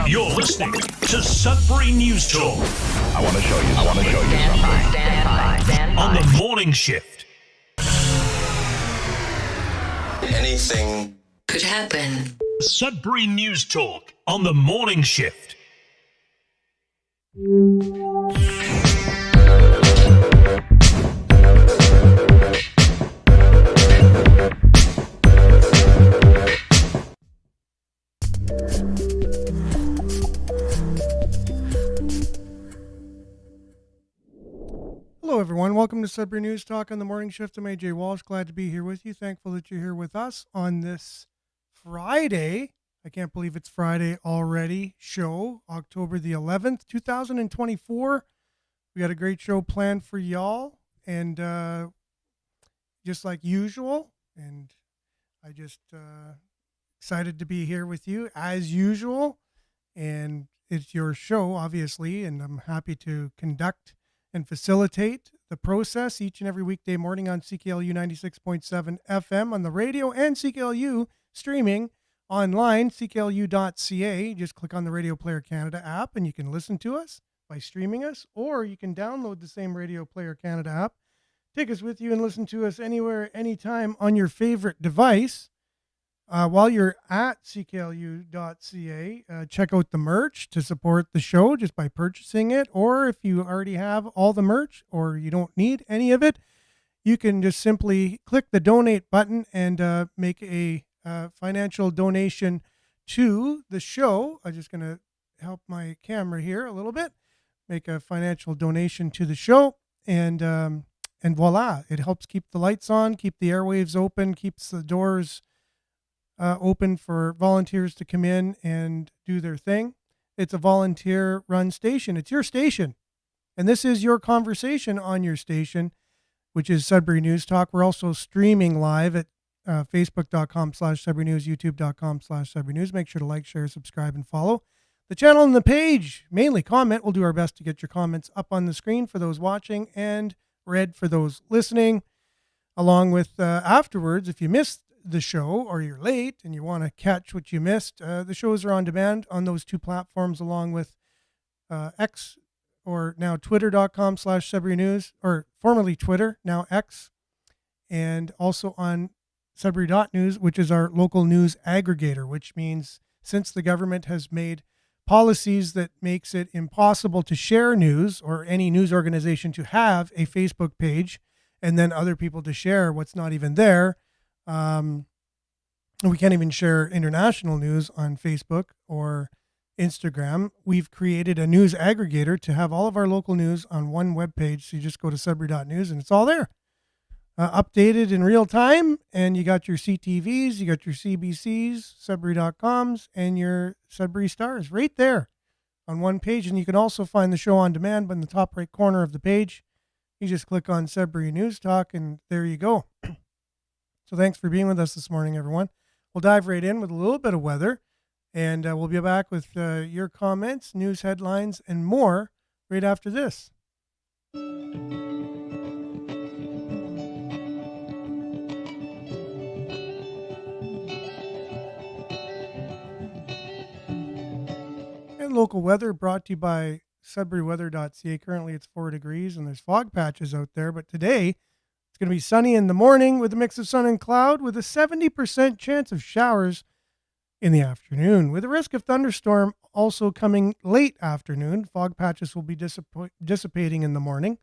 You're listening to Sudbury News Talk. I want to show you something. Stand by. On the morning shift. Anything could happen. Sudbury News Talk on the morning shift. Hello, everyone. Welcome to Sudbury News Talk on the morning shift. I'm AJ Walsh. Glad to be here with you. Thankful that you're here with us on this Friday. I can't believe it's Friday already. Show October the 11th, 2024. We got a great show planned for y'all, and just like usual. And I just excited to be here with you as usual. And it's your show, obviously, and I'm happy to conduct and facilitate the process each and every weekday morning on CKLU 96.7 FM on the radio and CKLU streaming online, cklu.ca. Just click on the Radio Player Canada app and you can listen to us by streaming us, or you can download the same Radio Player Canada app, take us with you and listen to us anywhere, anytime on your favorite device. While you're at cklu.ca, check out the merch to support the show just by purchasing it. Or if you already have all the merch or you don't need any of it, you can just simply click the donate button and make a financial donation to the show. I'm just going to help my camera here a little bit, make a financial donation to the show. And voila, it helps keep the lights on, keep the airwaves open, keeps the doors open for volunteers to come in and do their thing. It's a volunteer-run station. It's your station. And this is your conversation on your station, which is Sudbury News Talk. We're also streaming live at facebook.com/Sudbury News, youtube.com/Sudbury News. Make sure to like, share, subscribe, and follow the channel and the page. Mainly comment. We'll do our best to get your comments up on the screen for those watching and read for those listening. Along with afterwards, if you missed the show or you're late and you want to catch what you missed, the shows are on demand on those two platforms, along with X, or now twitter.com/Sudbury News, or formerly Twitter, now X, and also on Sudbury.news, which is our local news aggregator, which means since the government has made policies that makes it impossible to share news or any news organization to have a Facebook page and then other people to share what's not even there. We can't even share international news on Facebook or Instagram. We've created a news aggregator to have all of our local news on one webpage. So you just go to Sudbury.news and it's all there, updated in real time. And you got your CTVs, you got your CBCs, Sudbury.coms, and your Sudbury Stars right there on one page. And you can also find the show on demand, but in the top right corner of the page, you just click on Sudbury News Talk and there you go. So thanks for being with us this morning, everyone. We'll dive right in with a little bit of weather, and we'll be back with your comments, news headlines, and more right after this. And local weather brought to you by sudburyweather.ca. Currently it's 4 degrees, and there's fog patches out there, but today it's going to be sunny in the morning with a mix of sun and cloud, with a 70% chance of showers in the afternoon, with a risk of thunderstorm also coming late afternoon. Fog patches will be dissipating in the morning,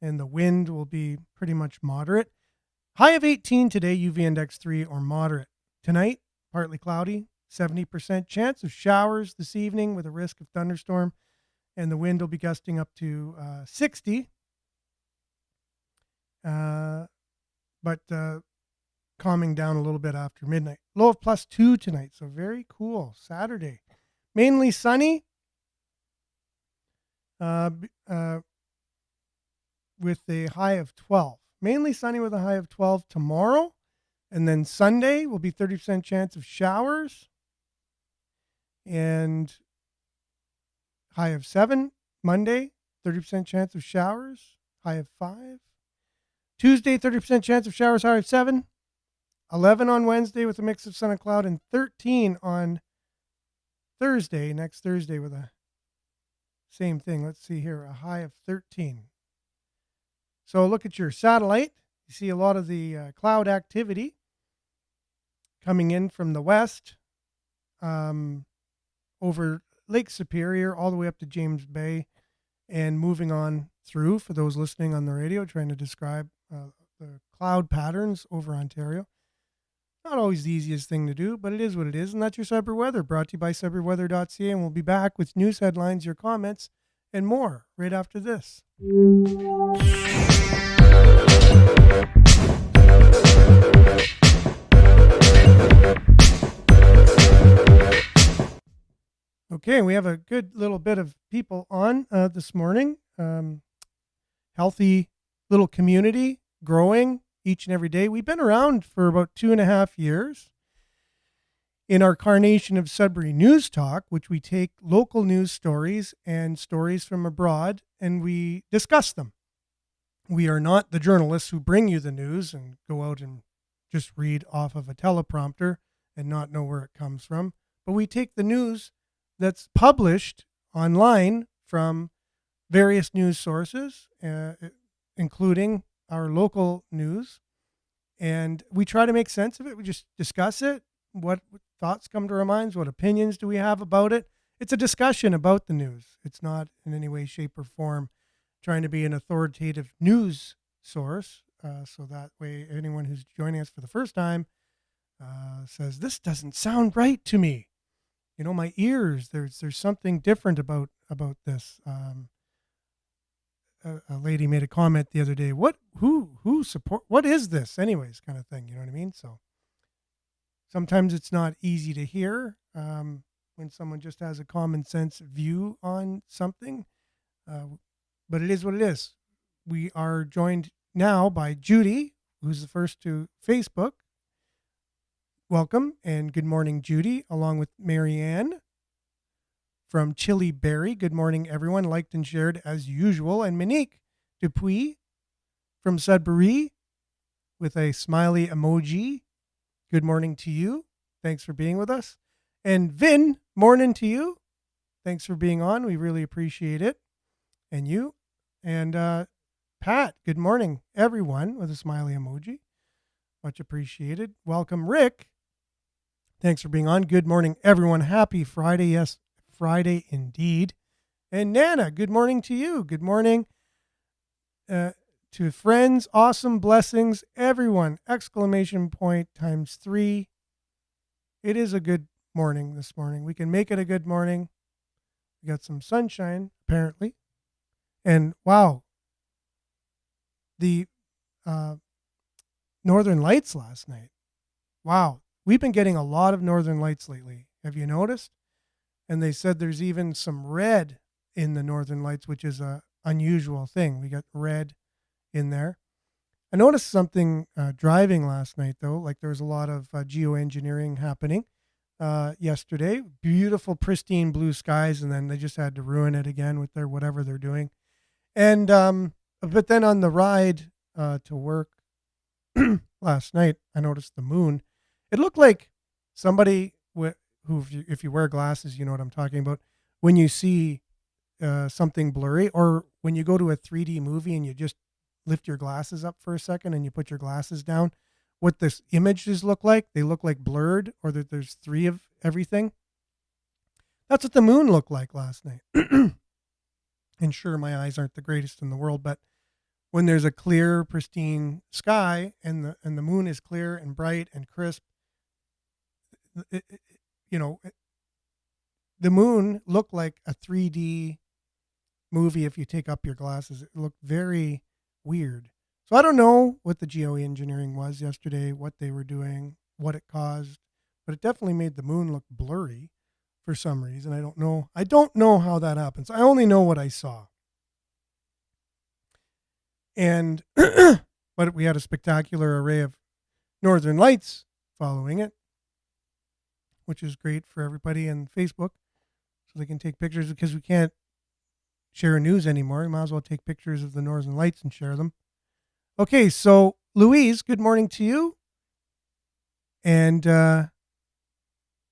and the wind will be pretty much moderate. High of 18 today, UV index 3 or moderate. Tonight, partly cloudy, 70% chance of showers this evening with a risk of thunderstorm, and the wind will be gusting up to 60. But calming down a little bit after midnight. Low of +2 tonight, so very cool. Saturday, mainly sunny, with a high of 12. Mainly sunny with a high of 12 tomorrow, and then Sunday will be 30% chance of showers and high of 7. Monday, 30% chance of showers, high of 5. Tuesday, 30% chance of showers, high of 7. 11 on Wednesday with a mix of sun and cloud, and 13 on Thursday, next Thursday, with a same thing. Let's see here, a high of 13. So look at your satellite. You see a lot of the cloud activity coming in from the west over Lake Superior all the way up to James Bay and moving on through, for those listening on the radio, trying to describe the cloud patterns over Ontario. Not always the easiest thing to do, but it is what it is. And that's your Sudbury weather, brought to you by SudburyWeather.ca. And we'll be back with news headlines, your comments, and more right after this. Okay, we have a good little bit of people on this morning. Healthy little community, growing each and every day. We've been around for about 2.5 years in our carnation of Sudbury News Talk, which we take local news stories and stories from abroad and we discuss them. We are not the journalists who bring you the news and go out and just read off of a teleprompter and not know where it comes from, but we take the news that's published online from various news sources, including our local news, and we try to make sense of it. We just discuss it. What thoughts come to our minds? What opinions do we have about it? It's a discussion about the news. It's not in any way, shape, or form trying to be an authoritative news source. So that way, anyone who's joining us for the first time says, this doesn't sound right to me. You know, my ears, there's something different about this. A lady made a comment the other day, who support, what is this anyways, kind of thing, you know what I mean? So sometimes it's not easy to hear when someone just has a common sense view on something, but it is what it is. We are joined now by Judy, who's the first to Facebook. Welcome and good morning, Judy, along with Marianne from Chili Berry. Good morning, everyone. Liked and shared as usual. And Monique Dupuis from Sudbury with a smiley emoji. Good morning to you. Thanks for being with us. And Vin, morning to you. Thanks for being on. We really appreciate it. And you. And Pat, good morning, everyone, with a smiley emoji. Much appreciated. Welcome, Rick. Thanks for being on. Good morning, everyone. Happy Friday. Yes, Friday indeed. And Nana, good morning to you. Good morning to friends. Awesome blessings, everyone. Exclamation point times 3. It is a good morning this morning. We can make it a good morning. We got some sunshine, apparently. And wow, the Northern Lights last night. Wow. We've been getting a lot of Northern Lights lately. Have you noticed? And they said there's even some red in the Northern Lights, which is a unusual thing. We got red in there. I noticed something driving last night, though. Like there was a lot of geoengineering happening yesterday. Beautiful, pristine blue skies, and then they just had to ruin it again with their whatever they're doing. And but then on the ride to work last night, I noticed the moon. It looked like somebody who, if you wear glasses, you know what I'm talking about. When you see something blurry, or when you go to a 3D movie and you just lift your glasses up for a second and you put your glasses down, what this images look like, they look like blurred, or that there's 3 of everything. That's what the moon looked like last night. And sure, my eyes aren't the greatest in the world, but when there's a clear, pristine sky and the moon is clear and bright and crisp, the moon looked like a 3D movie if you take up your glasses. It looked very weird. So I don't know what the geoengineering was yesterday, what they were doing, what it caused, but it definitely made the moon look blurry for some reason. I don't know how that happens. I only know what I saw. And but we had a spectacular array of Northern Lights following it, which is great for everybody on Facebook, so they can take pictures, because we can't share news anymore. You might as well take pictures of the Northern Lights and share them. Okay, so Louise, good morning to you. And good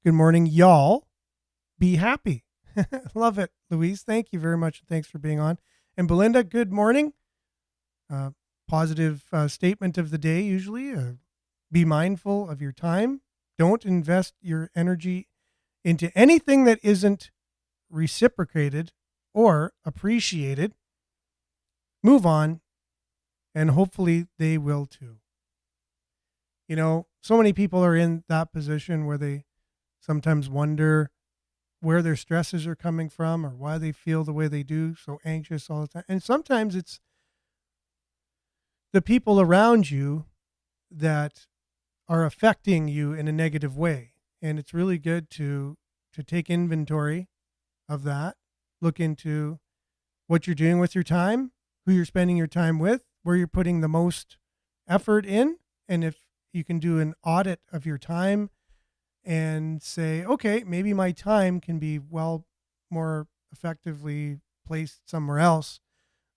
morning, y'all. be happy. Love it, Louise. Thank you very much. Thanks for being on. And Belinda, good morning. Positive statement of the day, usually. Be mindful of your time. Don't invest your energy into anything that isn't reciprocated or appreciated. Move on, and hopefully they will too. You know, so many people are in that position where they sometimes wonder where their stresses are coming from or why they feel the way they do, so anxious all the time. And sometimes it's the people around you that are affecting you in a negative way. And it's really good to take inventory of that, look into what you're doing with your time, who you're spending your time with, where you're putting the most effort in. And if you can do an audit of your time and say, okay, maybe my time can be more effectively placed somewhere else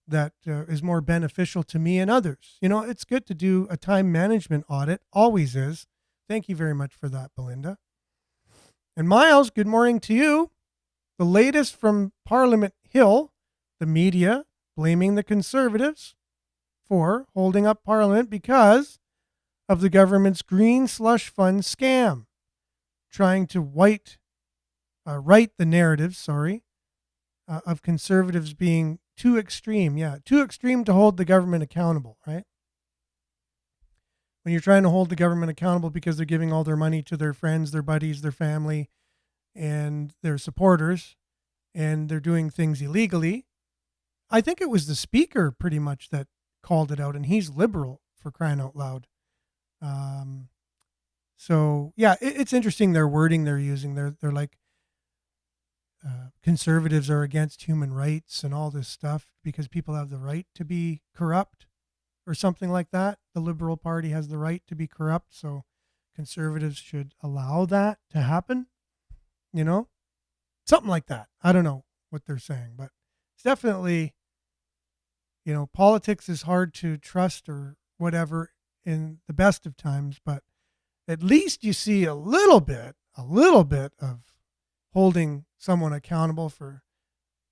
that is more beneficial to me and others. You know, it's good to do a time management audit, always is. Thank you very much for that, Belinda. And Miles, good morning to you. The latest from Parliament Hill, the media blaming the Conservatives for holding up Parliament because of the government's green slush fund scam, trying to write the narrative, of Conservatives being too extreme. Yeah, too extreme to hold the government accountable, right? When you're trying to hold the government accountable because they're giving all their money to their friends, their buddies, their family, and their supporters, and they're doing things illegally. I think it was the speaker pretty much that called it out, and he's liberal, for crying out loud. So yeah, it's interesting their wording they're using. They're like, conservatives are against human rights and all this stuff because people have the right to be corrupt or something like that. The Liberal Party has the right to be corrupt, so conservatives should allow that to happen, you know? Something like that. I don't know what they're saying, but it's definitely, you know, politics is hard to trust or whatever in the best of times, but at least you see a little bit of holding someone accountable for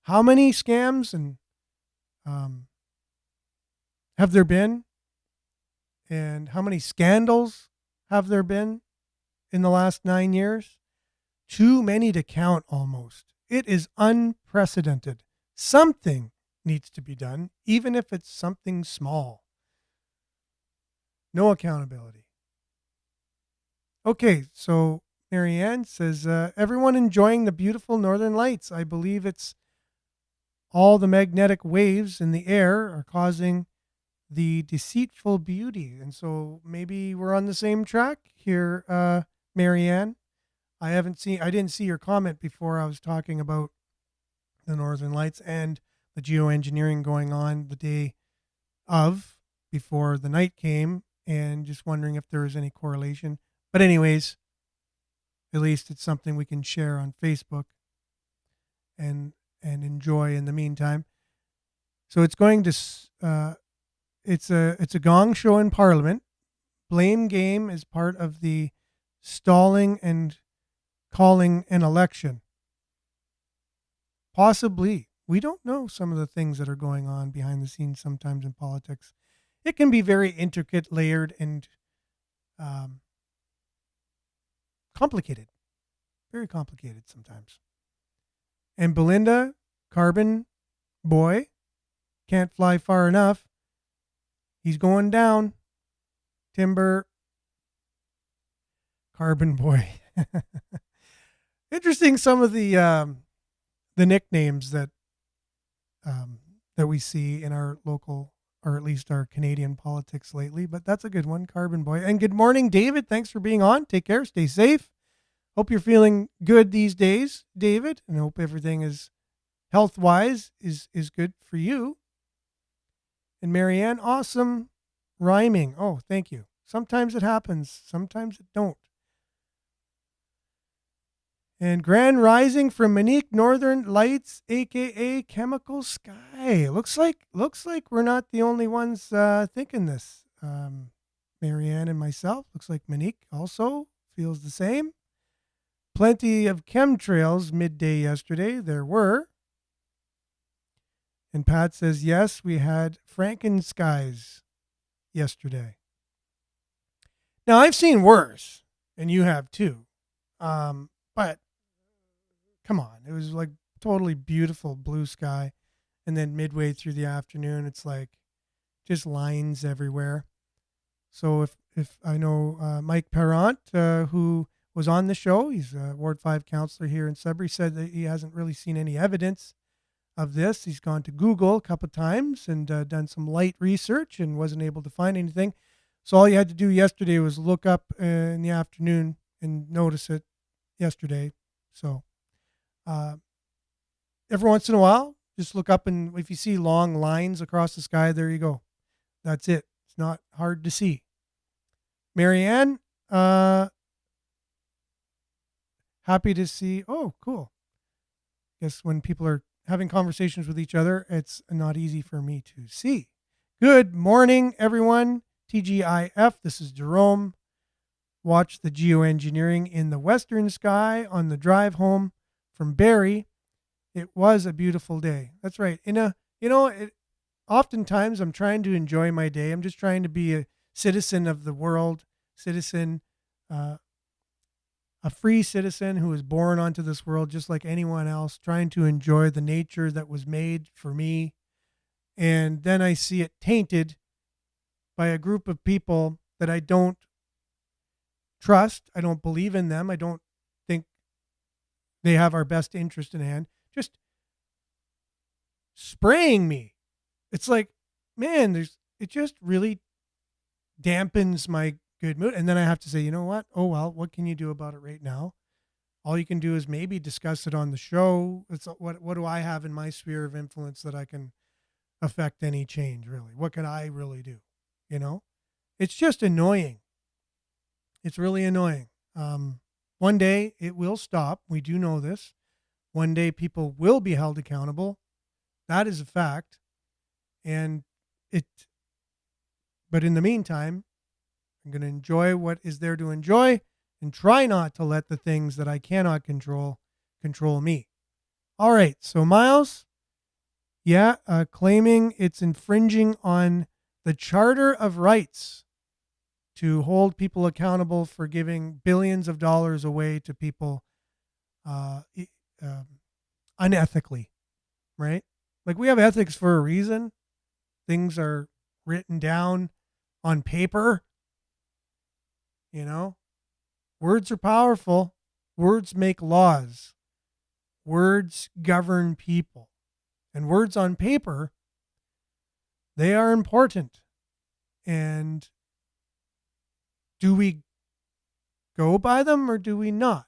how many scams and have there been, and how many scandals have there been in the last 9 years? Too many to count almost. It is unprecedented. Something needs to be done, even if it's something small. No accountability. Okay, so Marianne says, everyone enjoying the beautiful northern lights. I believe it's all the magnetic waves in the air are causing the deceitful beauty. And so maybe we're on the same track here, Marianne. I didn't see your comment before I was talking about the northern lights and the geoengineering going on the day of, before the night came, and just wondering if there was any correlation. But anyways, at least it's something we can share on Facebook and enjoy in the meantime. So it's going to it's a gong show in Parliament. Blame game is part of the stalling and calling an election. Possibly. We don't know some of the things that are going on behind the scenes sometimes in politics. It can be very intricate, layered, and complicated. Very complicated sometimes. And Belinda, Carbon Boy, can't fly far enough. He's going down. Timber, Carbon Boy. Interesting, some of the nicknames that we see in our local, or at least our Canadian politics lately, but that's a good one, Carbon Boy. And good morning, David. Thanks for being on. Take care. Stay safe. Hope you're feeling good these days, David, and hope everything is health-wise is good for you. And Marianne, awesome rhyming. Oh, thank you. Sometimes it happens. Sometimes it don't. And Grand Rising from Monique, Northern Lights, aka Chemical Sky. Looks like we're not the only ones thinking this. Marianne and myself. Looks like Monique also feels the same. Plenty of chemtrails midday yesterday. There were. And Pat says, yes, we had Frankenskies yesterday. Now, I've seen worse, and you have too. But come on, it was like totally beautiful blue sky. And then midway through the afternoon, it's like just lines everywhere. So if I know Mike Parent, who was on the show, he's a Ward 5 councillor here in Sudbury, said that he hasn't really seen any evidence of this. He's gone to Google a couple of times and done some light research and wasn't able to find anything. So all you had to do yesterday was look up in the afternoon and notice it yesterday. So every once in a while, just look up, and if you see long lines across the sky, there you go. That's it. It's not hard to see. Marianne, happy to see. Oh, cool. Guess when people are having conversations with each other, it's not easy for me to see. Good morning, everyone. TGIF, this is Jerome. Watch the geoengineering in the western sky on the drive home from Barrie. It was a beautiful day. That's right. Oftentimes I'm trying to enjoy my day. I'm just trying to be a citizen of the world, a free citizen who was born onto this world just like anyone else, trying to enjoy the nature that was made for me. And then I see it tainted by a group of people that I don't trust. I don't believe in them. I don't think they have our best interest in hand. Just spraying me. It's like, man, it just really dampens my good mood. And then I have to say, you know what? Oh, well, what can you do about it right now? All you can do is maybe discuss it on the show. It's what do I have in my sphere of influence that I can affect any change, really? What can I really do? It's just annoying. It's really annoying. One day it will stop. We do know this. One day people will be held accountable. That is a fact. But in the meantime, I'm going to enjoy what is there to enjoy and try not to let the things that I cannot control me. All right. So Miles, claiming it's infringing on the Charter of Rights to hold people accountable for giving billions of dollars away to people unethically, right? Like, we have ethics for a reason. Things are written down on paper. Words are powerful. Words make laws. Words govern people. And words on paper, they are important. And do we go by them or do we not?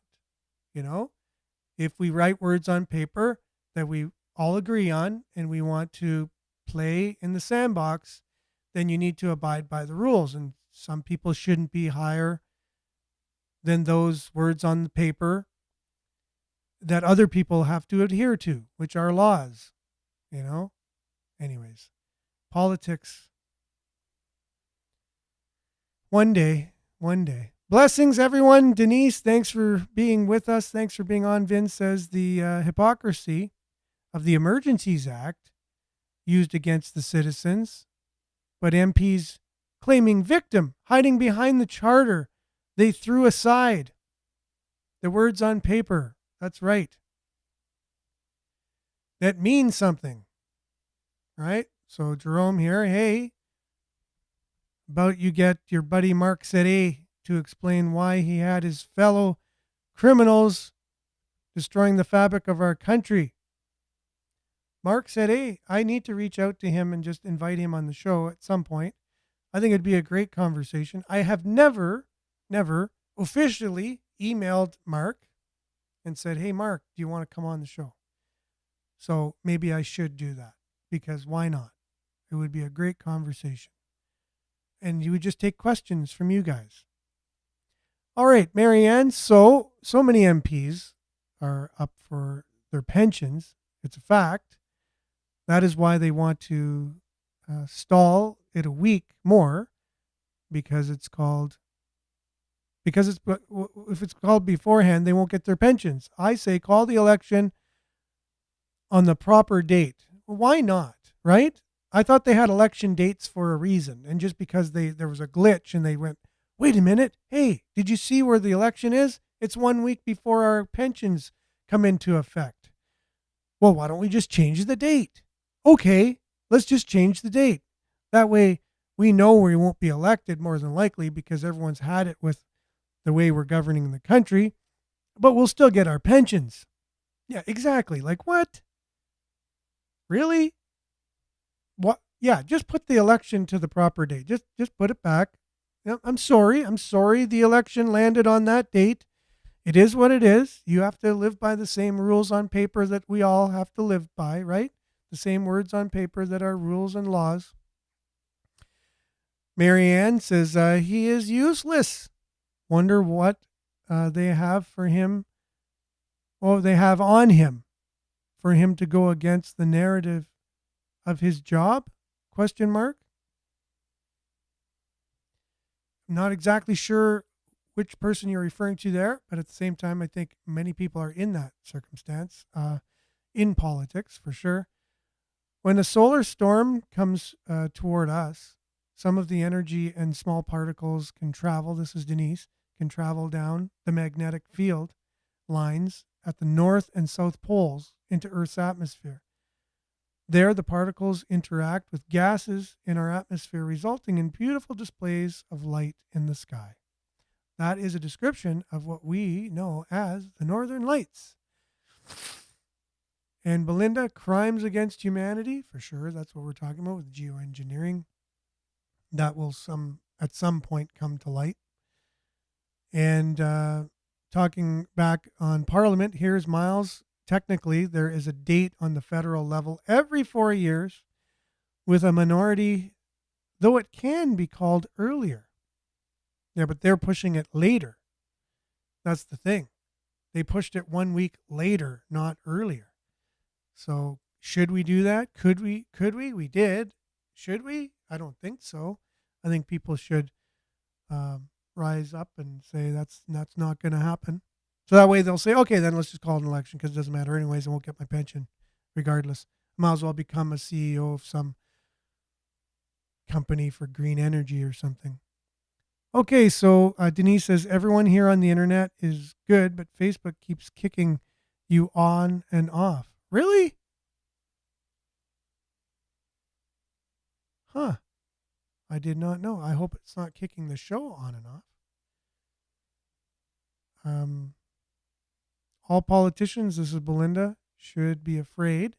If we write words on paper that we all agree on and we want to play in the sandbox, then you need to abide by the rules. And some people shouldn't be higher than those words on the paper that other people have to adhere to, which are laws, Anyways, politics. One day. Blessings, everyone. Denise, thanks for being with us. Thanks for being on. Vin says the hypocrisy of the Emergencies Act used against the citizens, but MPs claiming victim, hiding behind the charter they threw aside. The words on paper. That's right. That means something, right? So Jerome here, hey, about you get your buddy Mark Sette to explain why he had his fellow criminals destroying the fabric of our country. Mark said, hey, I need to reach out to him and just invite him on the show at some point. I think it'd be a great conversation. I have never officially emailed Mark and said, hey, Mark, do you want to come on the show? So maybe I should do that, because why not? It would be a great conversation. And you would just take questions from you guys. All right, Marianne. So many MPs are up for their pensions. It's a fact. That is why they want to stall it a week more, because it's called because if it's called beforehand, they won't get their pensions. I say call the election on the proper date. Why not, right? I thought they had election dates for a reason, and just because there was a glitch and they went, wait a minute, hey, did you see where the election is? It's 1 week before our pensions come into effect. Well, why don't we just change the date? Okay, let's just change the date. That way we know we won't be elected more than likely because everyone's had it with the way we're governing the country, but we'll still get our pensions. Yeah, exactly. Like what? Really? What? Yeah, just put the election to the proper date. Just put it back. Yeah, I'm sorry. I'm sorry the election landed on that date. It is what it is. You have to live by the same rules on paper that we all have to live by, right? The same words on paper that are rules and laws. Marianne says he is useless. Wonder what they have for him. Oh, they have on him for him to go against the narrative of his job? Question mark. I'm not exactly sure which person you're referring to there, but at the same time, I think many people are in that circumstance, in politics for sure. When a solar storm comes toward us, some of the energy and small particles can travel, this is Denise, can travel down the magnetic field lines at the north and south poles into Earth's atmosphere. There, the particles interact with gases in our atmosphere, resulting in beautiful displays of light in the sky. That is a description of what we know as the Northern Lights. And Belinda, crimes against humanity, for sure, that's what we're talking about with geoengineering. That will at some point come to light. And talking back on Parliament, here's Miles. Technically, there is a date on the federal level every 4 years with a minority, though it can be called earlier. Yeah, but they're pushing it later. That's the thing. They pushed it 1 week later, not earlier. So should we do that? Could we? We did. Should we? I don't think so. I think people should rise up and say that's not going to happen. So that way they'll say, okay, then let's just call it an election because it doesn't matter anyways. I won't get my pension regardless. I might as well become a CEO of some company for green energy or something. Okay, so Denise says, everyone here on the internet is good, but Facebook keeps kicking you on and off. Really? Huh. I did not know. I hope it's not kicking the show on and off. All politicians, this is Belinda, should be afraid.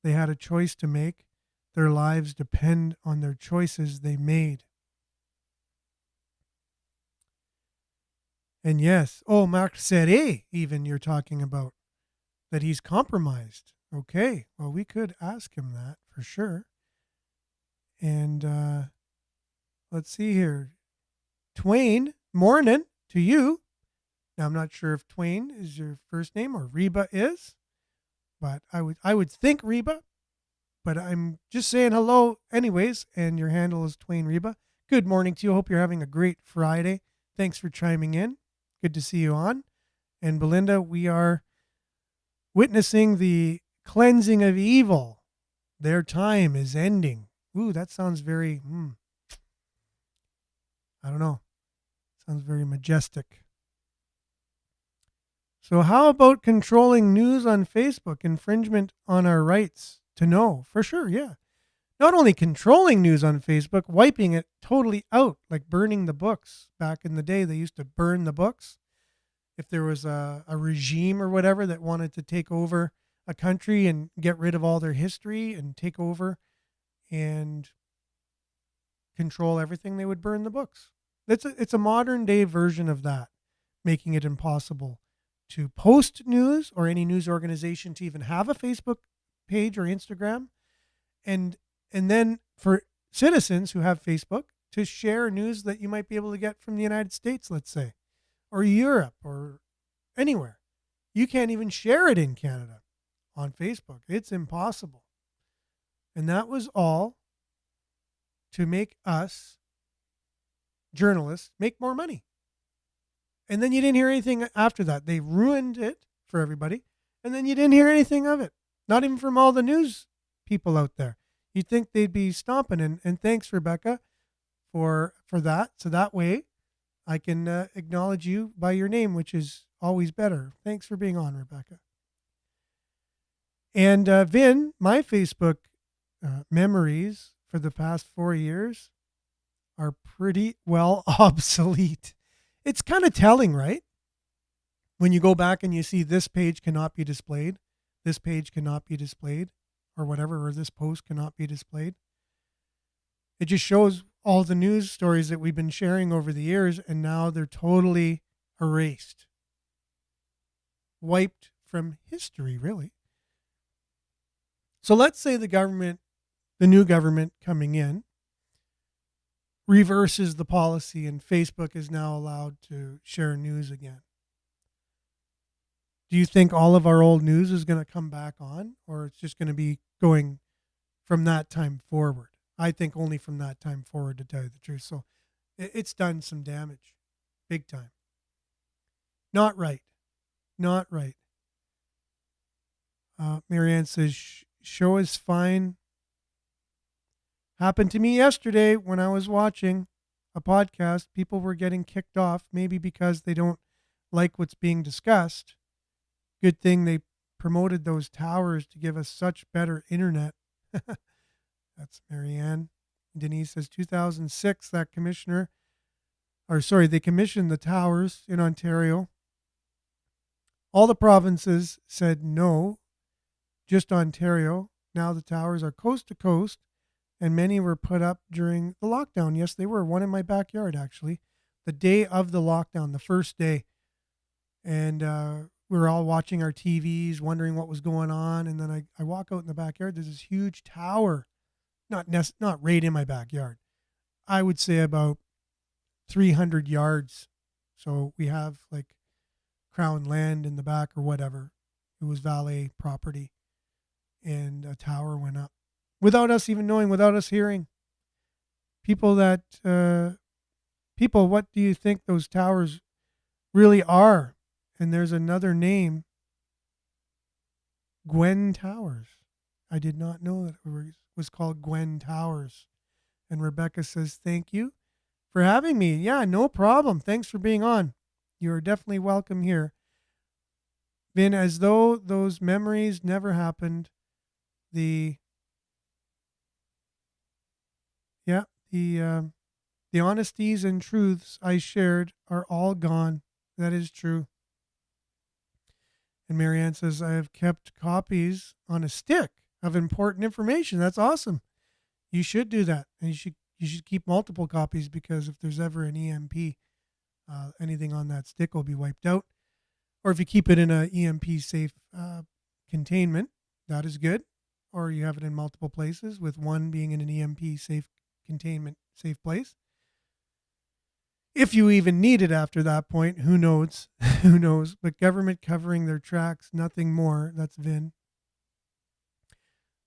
They had a choice to make. Their lives depend on their choices they made. And yes, Marc Serret, even you're talking about, that he's compromised. Okay, well, we could ask him that for sure. And let's see here. Twain, morning to you. Now, I'm not sure if Twain is your first name or Reba is, but I would think Reba, but I'm just saying hello anyways, and your handle is Twain Reba. Good morning to you. Hope you're having a great Friday. Thanks for chiming in. Good to see you on. And Belinda, we are witnessing the cleansing of evil. Their time is ending. Ooh, that sounds very, I don't know. Sounds very majestic. So how about controlling news on Facebook, infringement on our rights to know? For sure, yeah. Not only controlling news on Facebook, wiping it totally out, like burning the books. Back in the day, they used to burn the books. If there was a regime or whatever that wanted to take over a country and get rid of all their history and take over and control everything, they would burn the books. It's a modern day version of that, making it impossible to post news or any news organization to even have a Facebook page or Instagram. And then for citizens who have Facebook to share news that you might be able to get from the United States, let's say, or Europe or anywhere. You can't even share it in Canada on Facebook. It's impossible. And that was all to make us journalists make more money. And then you didn't hear anything after that. They ruined it for everybody. And then you didn't hear anything of it. Not even from all the news people out there. You'd think they'd be stomping. And thanks, Rebecca, for that. So that way I can acknowledge you by your name, which is always better. Thanks for being on, Rebecca. And Vin, my Facebook memories for the past 4 years are pretty well obsolete. It's kind of telling, right? When you go back and you see this page cannot be displayed, this page cannot be displayed, or whatever, or this post cannot be displayed. It just shows all the news stories that we've been sharing over the years, and now they're totally erased. Wiped from history, really. So let's say the new government coming in, reverses the policy and Facebook is now allowed to share news again. Do you think all of our old news is going to come back on, or it's just going to be going from that time forward? I think only from that time forward, to tell you the truth. So it's done some damage, big time. Not right. Not right. Marianne says, show is fine. Happened to me yesterday when I was watching a podcast. People were getting kicked off, maybe because they don't like what's being discussed. Good thing they promoted those towers to give us such better internet. That's Marianne. Denise says 2006, they commissioned the towers in Ontario. All the provinces said no, just Ontario. Now the towers are coast to coast, and many were put up during the lockdown. Yes, they were. One in my backyard, actually. The day of the lockdown, the first day. And we were all watching our TVs, wondering what was going on. And then I walk out in the backyard. There's this huge tower, not right in my backyard. I would say about 300 yards. So we have like Crown land in the back or whatever. It was valet property. And a tower went up without us even knowing, without us hearing. People, what do you think those towers really are? And there's another name, Gwen Towers. I did not know that it was called Gwen Towers. And Rebecca says, thank you for having me. Yeah, no problem. Thanks for being on. You're definitely welcome here. Vin, as though those memories never happened, the honesties and truths I shared are all gone. That is true. And Marianne says, I have kept copies on a stick of important information. That's awesome. You should do that. And you should keep multiple copies, because if there's ever an EMP, anything on that stick will be wiped out. Or if you keep it in a EMP safe containment, that is good. Or you have it in multiple places, with one being in an EMP safe containment safe place. If you even need it after that point, who knows? Who knows? But government covering their tracks, nothing more. That's Vin.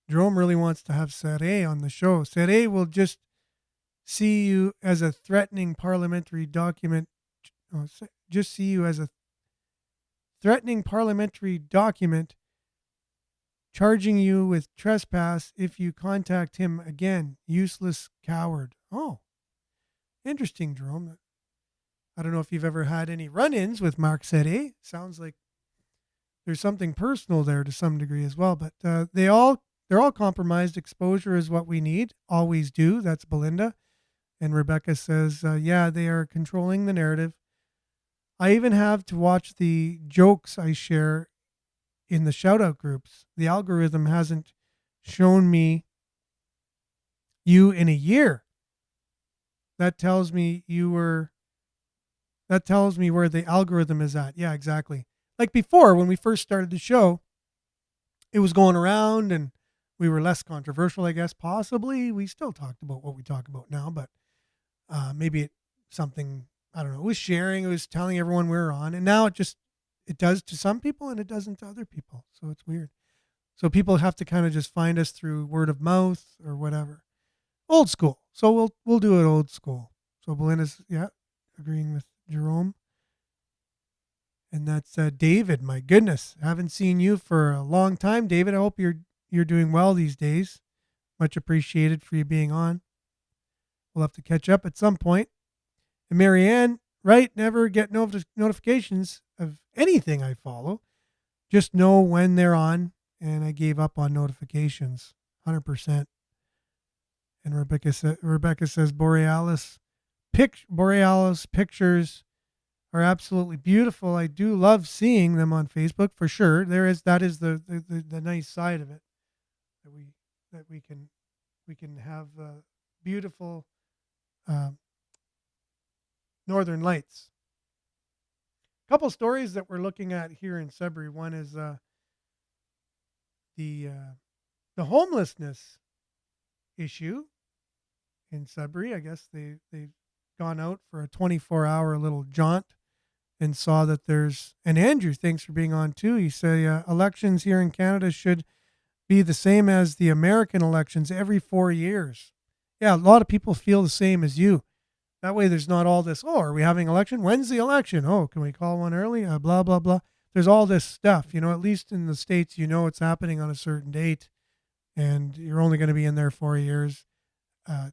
Jerome really wants to have Serre on the show. Serre will just see you as a threatening parliamentary document. Just see you as a threatening parliamentary document, charging you with trespass if you contact him again. Useless coward. Oh, interesting, Jerome. I don't know if you've ever had any run-ins with Mark Serre. Sounds like there's something personal there to some degree as well. But they're all compromised. Exposure is what we need. Always do. That's Belinda. And Rebecca says, yeah, they are controlling the narrative. I even have to watch the jokes I share in the shout-out groups. The algorithm hasn't shown me you in a year. That tells me where the algorithm is at. Yeah, exactly. Like before, when we first started the show, it was going around and we were less controversial, I guess. Possibly. We still talked about what we talk about now, but maybe something, I don't know, it was sharing, it was telling everyone we were on. And now it does to some people and it doesn't to other people. So it's weird. So people have to kind of just find us through word of mouth or whatever. Old school. So we'll do it old school. So Belinda's, agreeing with Jerome. And that's David. My goodness, haven't seen you for a long time, David. I hope you're doing well these days. Much appreciated for you being on. We'll have to catch up at some point. And Marianne, right? Never get notifications of anything I follow. Just know when they're on, and I gave up on notifications, 100%. And Rebecca says Borealis pictures are absolutely beautiful. I do love seeing them on Facebook for sure. That is the nice side of it, that we can have beautiful northern lights. A couple stories that we're looking at here in Sudbury. One is the homelessness issue in Sudbury. I guess they've gone out for a 24-hour little jaunt and saw that and Andrew, thanks for being on too. He said elections here in Canada should be the same as the American elections every 4 years. Yeah, a lot of people feel the same as you. That way there's not all this, are we having election? When's the election? Oh, can we call one early? Blah, blah, blah. There's all this stuff, at least in the States, it's happening on a certain date and you're only going to be in there 4 years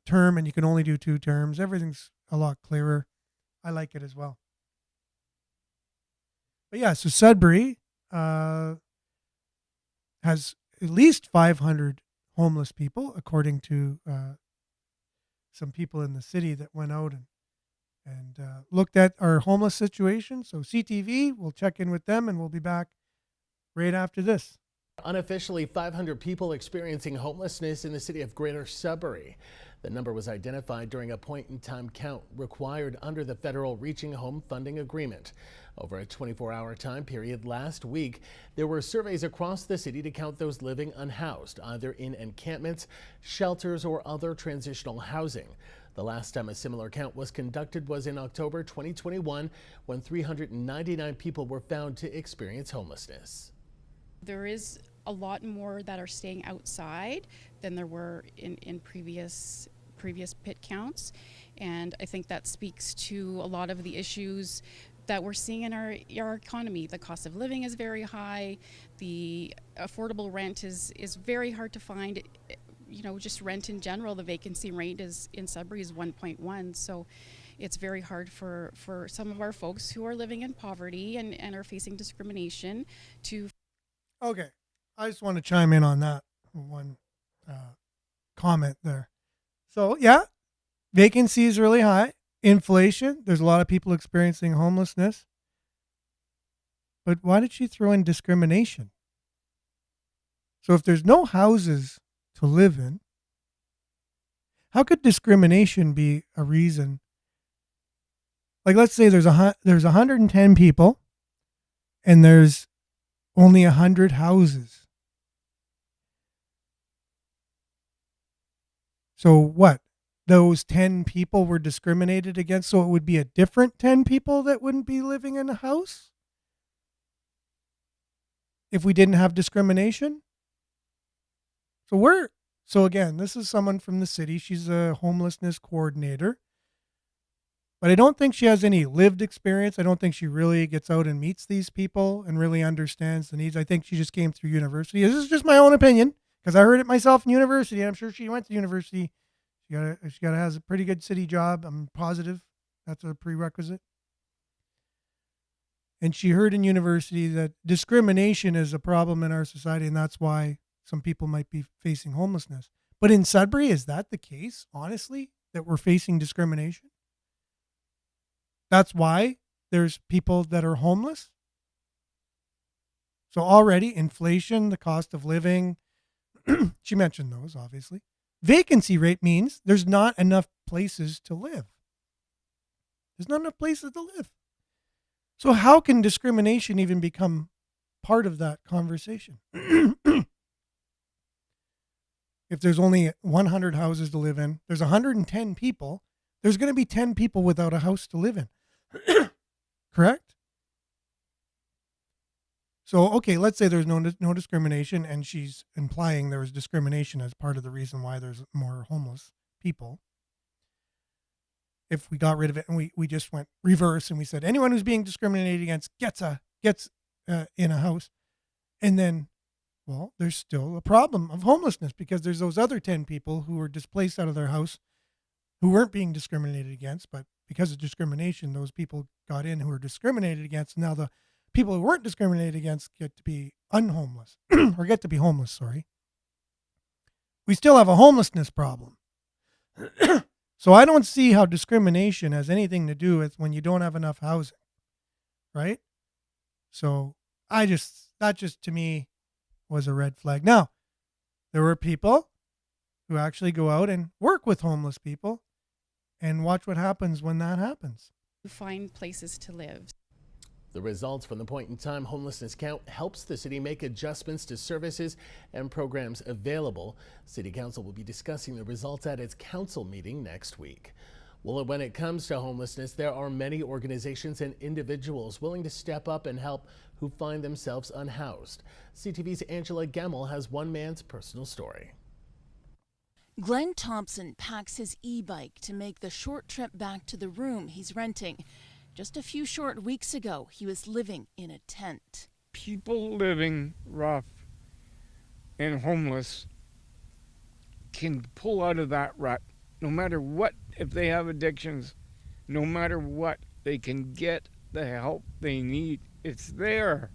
term and you can only do 2 terms. Everything's a lot clearer. I like it as well. But yeah, so Sudbury has at least 500 homeless people, according to some people in the city that went out and looked at our homeless situation. So CTV, we'll check in with them and we'll be back right after this. Unofficially, 500 people experiencing homelessness in the city of Greater Sudbury. The number was identified during a point-in-time count required under the federal Reaching Home Funding Agreement. Over a 24-hour time period last week, there were surveys across the city to count those living unhoused, either in encampments, shelters, or other transitional housing. The last time a similar count was conducted was in October 2021, when 399 people were found to experience homelessness. There is a lot more that are staying outside than there were in previous pit counts, and I think that speaks to a lot of the issues that we're seeing in our economy. The cost of living is very high. The affordable rent is very hard to find. Just rent in general, the vacancy rate in Sudbury is 1.1, so it's very hard for some of our folks who are living in poverty and are facing discrimination to. Okay, I just want to chime in on that one comment there. So yeah, vacancy is really high. Inflation, there's a lot of people experiencing homelessness. But why did she throw in discrimination? So if there's no houses to live in, how could discrimination be a reason? Like, let's say there's 110 people and there's only 100 houses. So what? Those 10 people were discriminated against, so it would be a different 10 people that wouldn't be living in a house if we didn't have discrimination? So again, this is someone from the city. She's a homelessness coordinator. But I don't think she has any lived experience. I don't think she really gets out and meets these people and really understands the needs. I think she just came through university. This is just my own opinion because I heard it myself in university. I'm sure she went to university. She got to has a pretty good city job. I'm positive that's a prerequisite. And she heard in university that discrimination is a problem in our society, and that's why some people might be facing homelessness. But in Sudbury, is that the case, honestly, that we're facing discrimination? That's why there's people that are homeless? So already inflation, the cost of living, she mentioned those, obviously. Vacancy rate means there's not enough places to live. There's not enough places to live. So how can discrimination even become part of that conversation? If there's only 100 houses to live in, there's 110 people, there's going to be 10 people without a house to live in. Correct? So, okay, let's say there's no discrimination, and she's implying there was discrimination as part of the reason why there's more homeless people. If we got rid of it and we just went reverse and we said anyone who's being discriminated against gets a gets in a house, and then, well, there's still a problem of homelessness because there's those other 10 people who were displaced out of their house who weren't being discriminated against, but because of discrimination, those people got in who were discriminated against. Now the people who weren't discriminated against get to be unhomeless or get to be homeless. Sorry. We still have a homelessness problem. So I don't see how discrimination has anything to do with when you don't have enough housing, right? So that just to me was a red flag. Now, there were people who actually go out and work with homeless people and watch what happens when that happens. Find places to live. The results from the point-in-time homelessness count helps the city make adjustments to services and programs available. City Council will be discussing the results at its council meeting next week. Well, when it comes to homelessness, there are many organizations and individuals willing to step up and help who find themselves unhoused. CTV's Angela Gemmel has one man's personal story. Glenn Thompson packs his e-bike to make the short trip back to the room he's renting. Just a few short weeks ago, he was living in a tent. People living rough and homeless can pull out of that rut no matter what. If they have addictions, no matter what, they can get the help they need. It's there.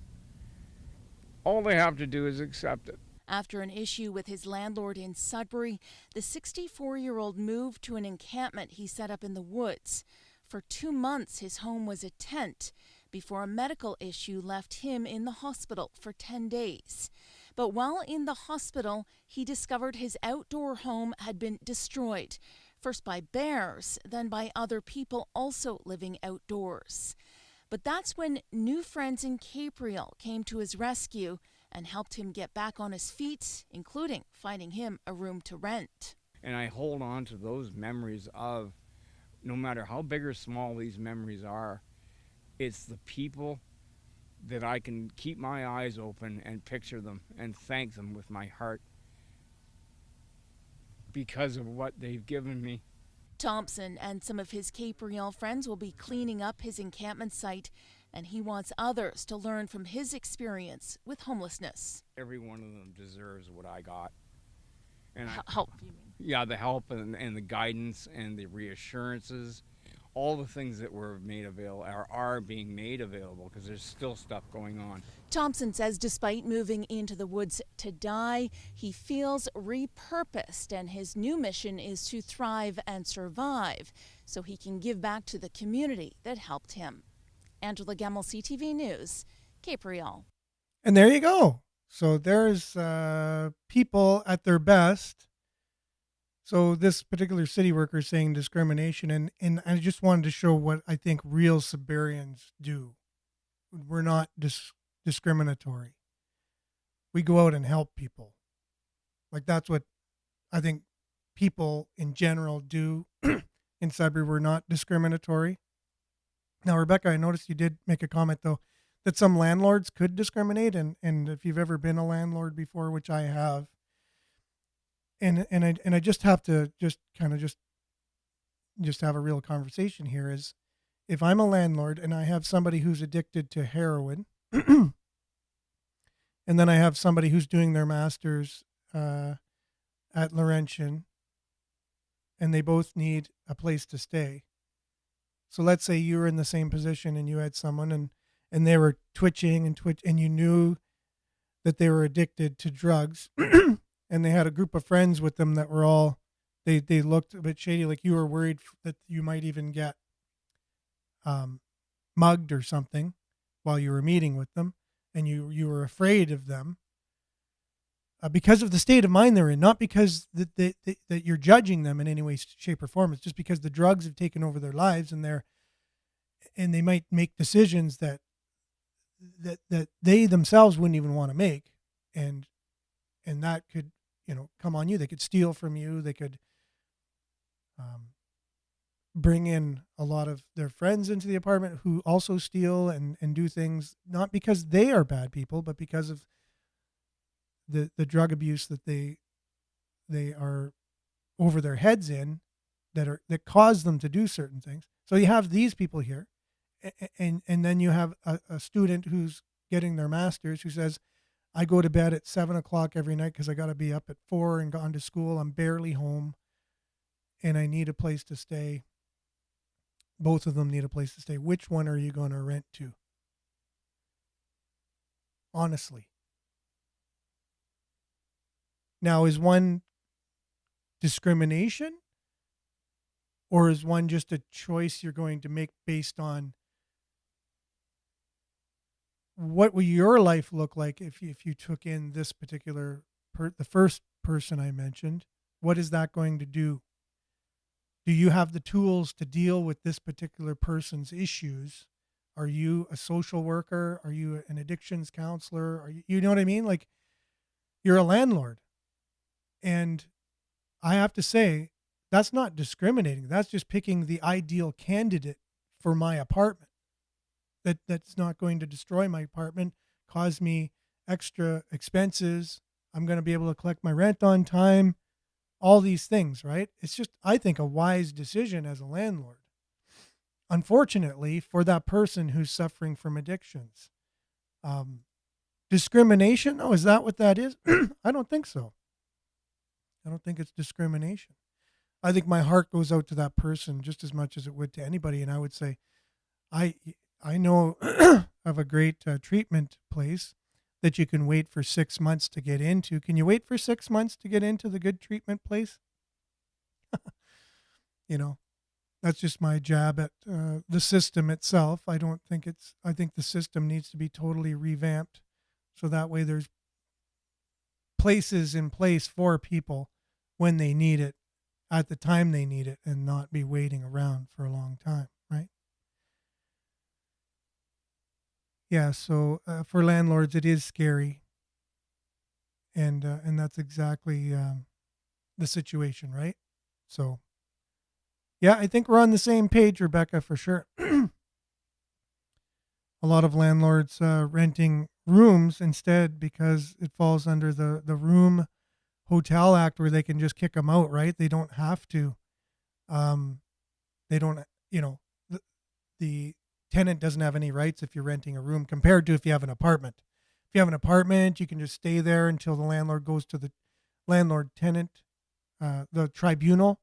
All they have to do is accept it. After an issue with his landlord in Sudbury, the 64-year-old moved to an encampment he set up in the woods. For 2 months, his home was a tent before a medical issue left him in the hospital for 10 days. But while in the hospital, he discovered his outdoor home had been destroyed, first by bears, then by other people also living outdoors. But that's when new friends in Capriel came to his rescue and helped him get back on his feet, including finding him a room to rent. And I hold on to those memories of, no matter how big or small these memories are, it's the people that I can keep my eyes open and picture them and thank them with my heart because of what they've given me. Thompson and some of his Capriel friends will be cleaning up his encampment site, and he wants others to learn from his experience with homelessness. Every one of them deserves what I got. And Help, you mean? Yeah, the help and the guidance and the reassurances, all the things that were made available are being made available because there's still stuff going on. Thompson says despite moving into the woods to die, he feels repurposed, and his new mission is to thrive and survive so he can give back to the community that helped him. Angela Gemmel, CTV News, Capriel. And there you go. So there's people at their best. So this particular city worker is saying discrimination, and I just wanted to show what I think real Sudburyans do. We're not discriminatory. We go out and help people. Like that's what I think people in general do in Sudbury. We're not discriminatory. Now, Rebecca, I noticed you did make a comment, though, that some landlords could discriminate. And if you've ever been a landlord before, which I have, and I just have to just have a real conversation here is if I'm a landlord and I have somebody who's addicted to heroin and then I have somebody who's doing their master's at Laurentian and they both need a place to stay. So let's say you were in the same position and you had someone and they were twitching and you knew that they were addicted to drugs and they had a group of friends with them that were all, they looked a bit shady, like you were worried that you might even get mugged or something while you were meeting with them, and you were afraid of them because of the state of mind they're in, not because that you're judging them in any way, shape, or form. It's just because the drugs have taken over their lives and they might make decisions that they themselves wouldn't even want to make, and that could, come on you. They could steal from you. They could bring in a lot of their friends into the apartment who also steal and do things, not because they are bad people, but because of the drug abuse that they are over their heads in that cause them to do certain things. So you have these people here, and then you have a student who's getting their master's who says, I go to bed at 7 o'clock every night because I got to be up at 4 and gone to school. I'm barely home and I need a place to stay. Both of them need a place to stay. Which one are you going to rent to? Honestly. Now, is one discrimination, or is one just a choice you're going to make based on what will your life look like if you took in this particular the first person I mentioned? What is that going to do? Do you have the tools to deal with this particular person's issues? Are you a social worker? Are you an addictions counselor? Are you know what I mean? Like, you're a landlord. And I have to say, that's not discriminating. That's just picking the ideal candidate for my apartment. That's not going to destroy my apartment, cause me extra expenses. I'm going to be able to collect my rent on time, all these things, right? It's just, I think, a wise decision as a landlord. Unfortunately, for that person who's suffering from addictions. Discrimination? Oh, is that what that is? I don't think so. I don't think it's discrimination. I think my heart goes out to that person just as much as it would to anybody. And I would say, I know of a great treatment place that you can wait for 6 months to get into. Can you wait for 6 months to get into the good treatment place? You know, that's just my jab at the system itself. I think the system needs to be totally revamped. So that way there's places in place for people when they need it, at the time they need it, and not be waiting around for a long time, right? Yeah, so for landlords, it is scary. And that's exactly the situation, right? So, yeah, I think we're on the same page, Rebecca, for sure. A lot of landlords renting rooms instead because it falls under the Room Hotel Act where they can just kick them out, right? They don't have to. They don't, the tenant doesn't have any rights if you're renting a room compared to if you have an apartment. If you have an apartment, you can just stay there until the landlord goes to the landlord tenant, the tribunal,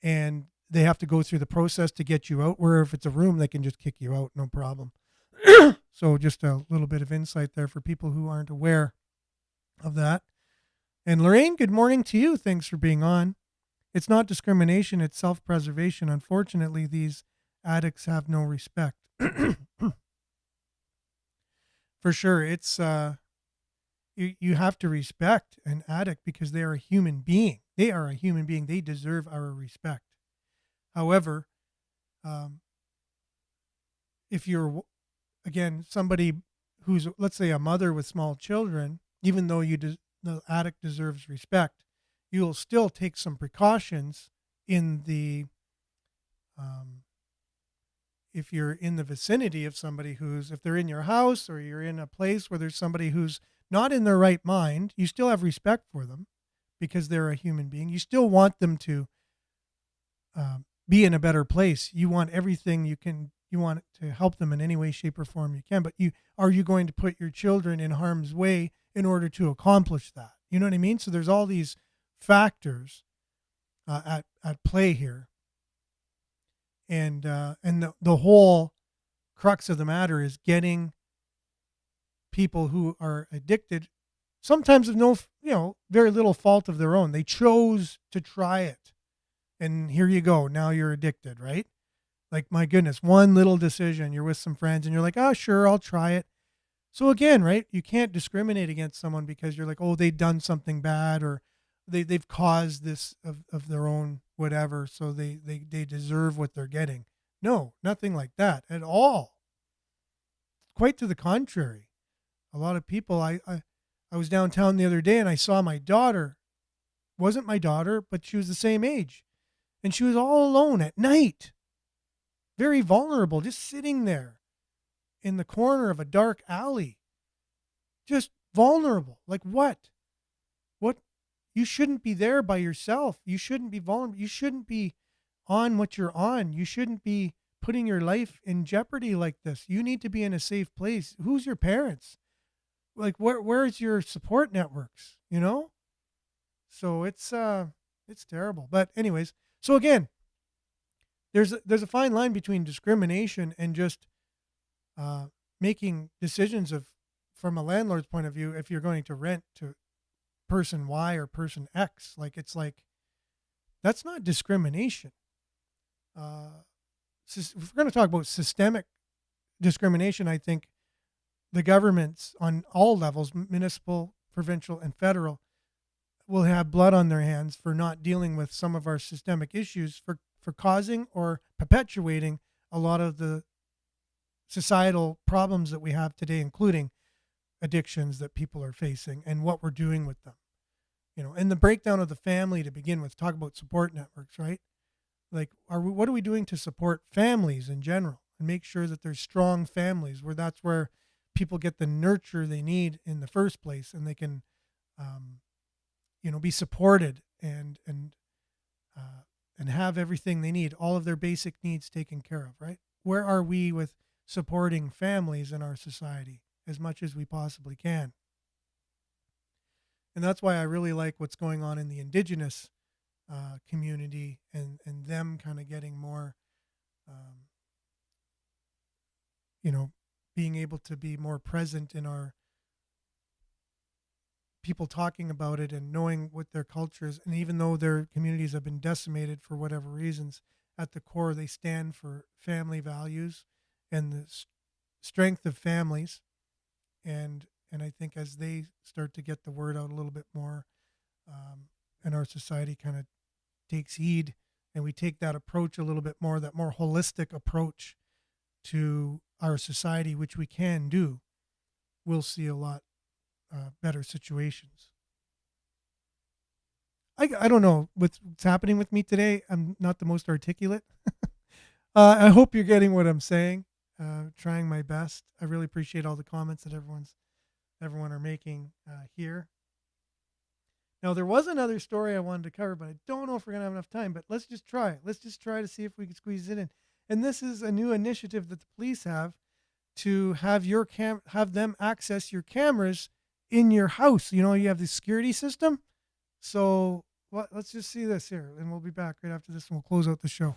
and they have to go through the process to get you out. Where if it's a room, they can just kick you out, no problem. So just a little bit of insight there for people who aren't aware of that. And Lorraine, good morning to you. Thanks for being on. It's not discrimination, it's self-preservation. Unfortunately, these addicts have no respect. For sure, it's you have to respect an addict because they are a human being. They are a human being. They deserve our respect. However, if you're, again, somebody who's, let's say, a mother with small children, even though the addict deserves respect, you'll still take some precautions in the if you're in the vicinity of somebody if they're in your house or you're in a place where there's somebody who's not in their right mind, you still have respect for them because they're a human being. You still want them to be in a better place. You want everything you want to help them in any way, shape, or form you can. But are you going to put your children in harm's way in order to accomplish that? You know what I mean? So there's all these factors at play here. And the whole crux of the matter is getting people who are addicted, sometimes of very little fault of their own. They chose to try it. And here you go. Now you're addicted, right? Like, my goodness, one little decision, you're with some friends and you're like, oh, sure, I'll try it. So again, right, you can't discriminate against someone because you're like, oh, they've done something bad or they've caused this of their own whatever, so they deserve what they're getting. No, nothing like that at all. Quite to the contrary. A lot of people, I was downtown the other day and I saw my daughter. Wasn't my daughter, but she was the same age. And she was all alone at night. Very vulnerable, just sitting there in the corner of a dark alley. Just vulnerable. Like what? What? You shouldn't be there by yourself. You shouldn't be vulnerable. You shouldn't be on what you're on. You shouldn't be putting your life in jeopardy like this. You need to be in a safe place. Who's your parents? Like where's your support networks, you know? So it's terrible. But anyways, so again, there's a fine line between discrimination and just making decisions of from a landlord's point of view if you're going to rent to person Y or person X. Like it's like that's not discrimination. If we're going to talk about systemic discrimination, I think the governments on all levels, municipal, provincial, and federal, will have blood on their hands for not dealing with some of our systemic issues, for causing or perpetuating a lot of the societal problems that we have today, including addictions that people are facing and what we're doing with them. You know, and the breakdown of the family to begin with, talk about support networks, right? Like, what are we doing to support families in general and make sure that there's strong families that's where people get the nurture they need in the first place, and they can, be supported and have everything they need, all of their basic needs taken care of, right? Where are we with supporting families in our society as much as we possibly can? And that's why I really like what's going on in the Indigenous community and them kind of getting more, being able to be more present in our people talking about it and knowing what their culture is. And even though their communities have been decimated for whatever reasons, at the core, they stand for family values and the strength of families. And I think as they start to get the word out a little bit more, and our society kind of takes heed, and we take that approach a little bit more, that more holistic approach to our society, which we can do, we'll see a lot better situations. I don't know what's happening with me today. I'm not the most articulate. I hope you're getting what I'm saying. Trying my best. I really appreciate all the comments that everyone are making here. Now, there was another story I wanted to cover, but I don't know if we're going to have enough time, but let's just try it. Let's just try to see if we can squeeze it in. And this is a new initiative that the police have to have have them access your cameras in your house. You know, you have the security system. So let's just see this here, and we'll be back right after this, and we'll close out the show.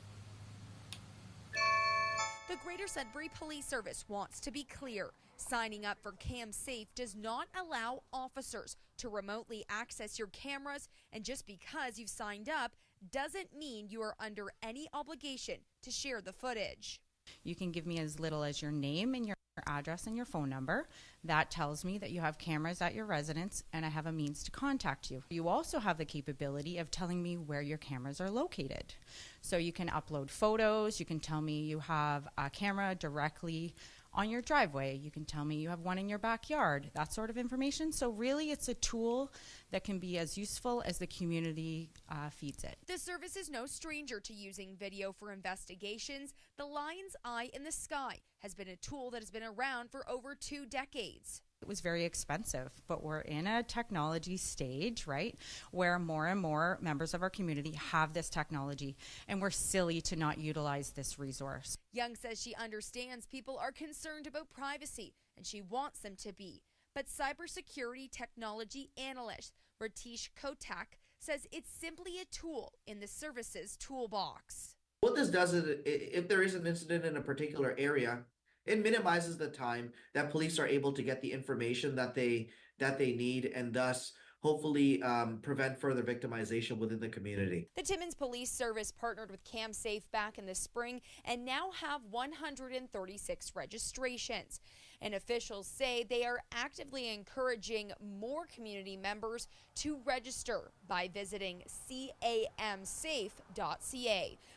The Greater Sudbury Police Service wants to be clear. Signing up for CamSafe does not allow officers to remotely access your cameras, and just because you've signed up doesn't mean you are under any obligation to share the footage. You can give me as little as your name and your address and your phone number. That tells me that you have cameras at your residence and I have a means to contact you. You also have the capability of telling me where your cameras are located. So you can upload photos, you can tell me you have a camera directly on your driveway, you can tell me you have one in your backyard, that sort of information. So really it's a tool that can be as useful as the community feeds it. The service is no stranger to using video for investigations. The lion's eye in the sky has been a tool that has been around for over 2 decades. It was very expensive, but we're in a technology stage, right, where more and more members of our community have this technology, and we're silly to not utilize this resource. Young says she understands people are concerned about privacy, and she wants them to be. But cybersecurity technology analyst Ratish Kotak says it's simply a tool in the service's toolbox. What this does is, if there is an incident in a particular area, it minimizes the time that police are able to get the information that they need, and thus hopefully prevent further victimization within the community. The Timmins Police Service partnered with CamSafe back in the spring and now have 136 registrations. And officials say they are actively encouraging more community members to register by visiting camsafe.ca.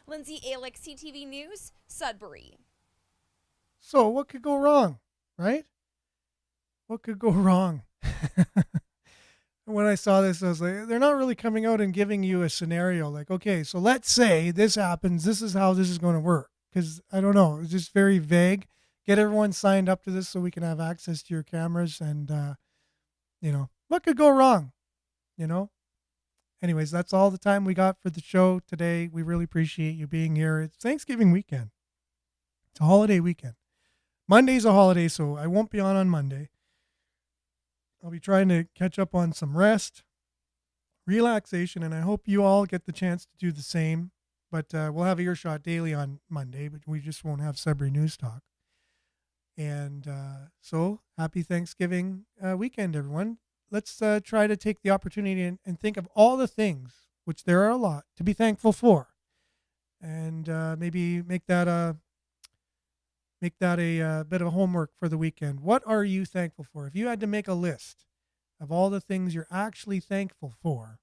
Lindsay Alick, CTV News, Sudbury. So what could go wrong, right? What could go wrong? When I saw this, I was like, they're not really coming out and giving you a scenario like, okay, so let's say this happens. This is how this is going to work. Because I don't know. It's just very vague. Get everyone signed up to this so we can have access to your cameras. And, what could go wrong? Anyways, that's all the time we got for the show today. We really appreciate you being here. It's Thanksgiving weekend. It's a holiday weekend. Monday's a holiday, so I won't be on Monday. I'll be trying to catch up on some rest, relaxation, and I hope you all get the chance to do the same. But we'll have Earshot Daily on Monday, but we just won't have Sudbury News Talk. And so, happy Thanksgiving weekend, everyone. Let's try to take the opportunity and think of all the things, which there are a lot, to be thankful for. And maybe make that a bit of homework for the weekend. What are you thankful for? If you had to make a list of all the things you're actually thankful for,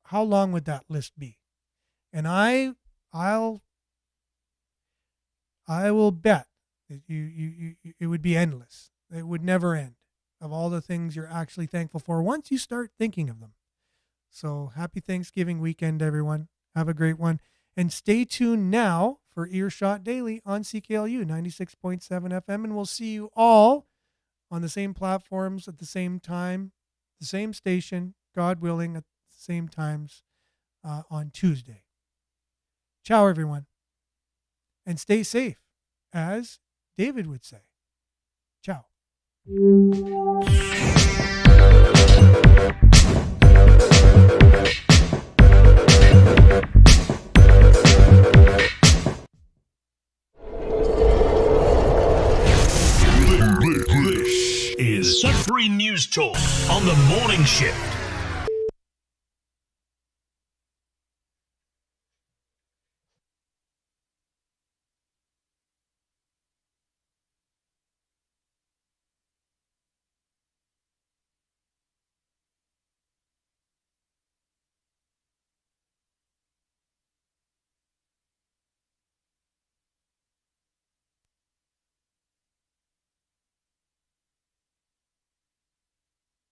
how long would that list be? And I will bet that it would be endless. It would never end of all the things you're actually thankful for once you start thinking of them. So happy Thanksgiving weekend, everyone. Have a great one. And stay tuned now for Earshot Daily on CKLU 96.7 FM. And we'll see you all on the same platforms at the same time, the same station, God willing, at the same times on Tuesday. Ciao, everyone. And stay safe, as David would say. Ciao. This is Sudbury News Talk on the morning shift.